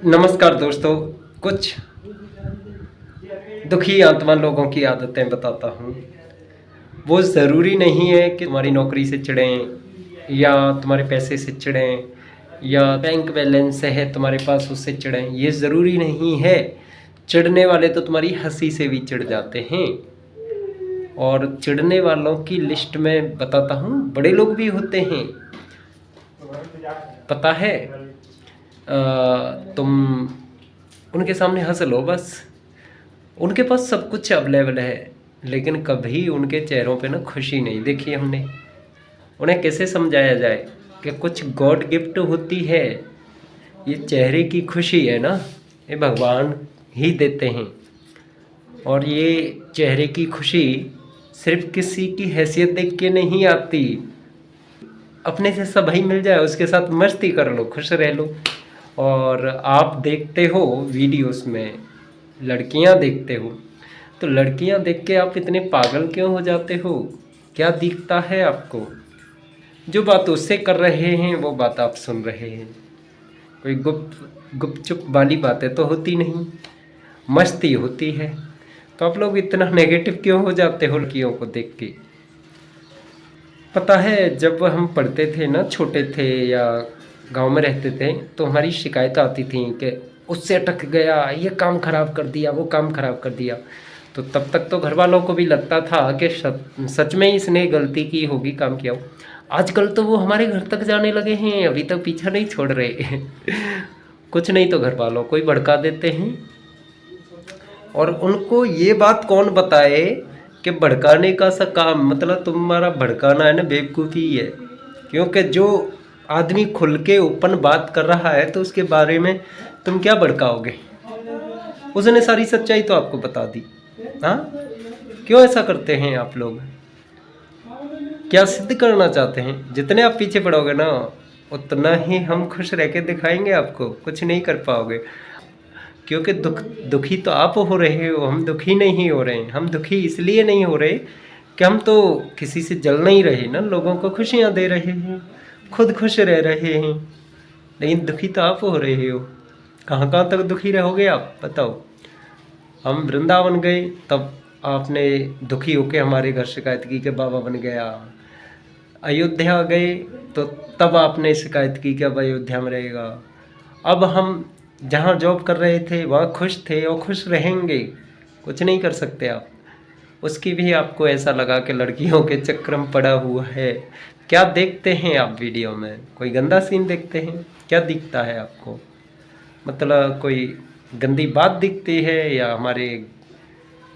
नमस्कार दोस्तों, कुछ दुखी आत्मा लोगों की आदतें बताता हूँ। वो ज़रूरी नहीं है कि तुम्हारी नौकरी से चिढ़ें या तुम्हारे पैसे से चिढ़ें या बैंक बैलेंस है तुम्हारे पास उससे चिढ़ें, ये ज़रूरी नहीं है। चिढ़ने वाले तो तुम्हारी हंसी से भी चिढ़ जाते हैं। और चिढ़ने वालों की लिस्ट में बताता हूँ, बड़े लोग भी होते हैं। पता है, तुम उनके सामने हंस लो बस। उनके पास सब कुछ अवेलेबल है, लेकिन कभी उनके चेहरों पे ना खुशी नहीं देखी हमने। उन्हें कैसे समझाया जाए कि कुछ गॉड गिफ्ट होती है। ये चेहरे की खुशी है ना, ये भगवान ही देते हैं। और ये चेहरे की खुशी सिर्फ किसी की हैसियत देख के नहीं आती। अपने जैसा भाई मिल जाए उसके साथ मस्ती कर लो, खुश रह लो। और आप देखते हो वीडियोस में, लड़कियां देखते हो, तो लड़कियां देख के आप इतने पागल क्यों हो जाते हो? क्या दिखता है आपको? जो बात उससे कर रहे हैं वो बात आप सुन रहे हैं। कोई गुपचुप वाली बातें तो होती नहीं, मस्ती होती है। तो आप लोग इतना नेगेटिव क्यों हो जाते हो लड़कियों को देख के? पता है, जब हम पढ़ते थे ना, छोटे थे या गांव में रहते थे, तो हमारी शिकायत आती थी कि उससे अटक गया, ये काम खराब कर दिया, वो काम खराब कर दिया। तो तब तक तो घर वालों को भी लगता था कि सच में इसने गलती की होगी, काम किया हो। आजकल तो वो हमारे घर तक जाने लगे हैं, अभी तक पीछा नहीं छोड़ रहे। कुछ नहीं तो घर वालों को ही भड़का देते हैं। और उनको ये बात कौन बताए कि भड़काने का सा काम, मतलब तुम्हारा भड़काना है ना, बेवकूफ़ी है। क्योंकि जो आदमी खुल के ओपन बात कर रहा है तो उसके बारे में तुम क्या भड़काओगे? उसने सारी सच्चाई तो आपको बता दी। हाँ, क्यों ऐसा करते हैं आप लोग? क्या सिद्ध करना चाहते हैं? जितने आप पीछे पड़ोगे ना, उतना ही हम खुश रह के दिखाएंगे आपको। कुछ नहीं कर पाओगे, क्योंकि दुखी तो आप हो रहे हो, हम दुखी नहीं हो रहे हैं। हम दुखी इसलिए नहीं हो रहे कि हम तो किसी से जल नहीं रहे ना, लोगों को खुशियाँ दे रहे हैं, खुद खुश रह रहे हैं। लेकिन दुखी तो आप हो रहे हो। कहाँ कहाँ तक दुखी रहोगे आप, बताओ? हम वृंदावन गए तब आपने दुखी होके हमारे घर शिकायत की कि बाबा बन गया। अयोध्या गए तो तब आपने शिकायत की कि अब अयोध्या में रहेगा। अब हम जहाँ जॉब कर रहे थे वहाँ खुश थे और खुश रहेंगे। कुछ नहीं कर सकते आप। उसकी भी आपको ऐसा लगा कि लड़कियों के चक्कर में पड़ा हुआ है। क्या देखते हैं आप वीडियो में? कोई गंदा सीन देखते हैं? क्या दिखता है आपको? मतलब कोई गंदी बात दिखती है या हमारे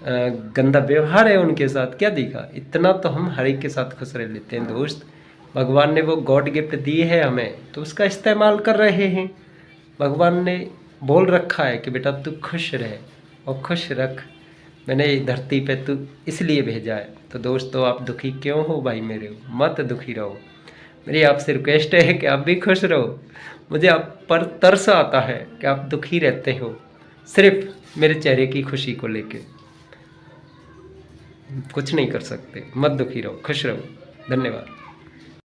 गंदा व्यवहार है उनके साथ? क्या दिखा? इतना तो हम हर एक के साथ खुश रह लेते हैं दोस्त। भगवान ने वो गॉड गिफ्ट दी है हमें, तो उसका इस्तेमाल कर रहे हैं। भगवान ने बोल रखा है कि बेटा तू खुश रह और खुश रख, मैंने इस धरती पे तू इसलिए भेजा है। तो दोस्तों, आप दुखी क्यों हो भाई मेरे? मत दुखी रहो। मेरी आपसे रिक्वेस्ट है कि आप भी खुश रहो। मुझे आप पर तरस आता है कि आप दुखी रहते हो सिर्फ मेरे चेहरे की खुशी को लेके। कुछ नहीं कर सकते। मत दुखी रहो, खुश रहो। धन्यवाद।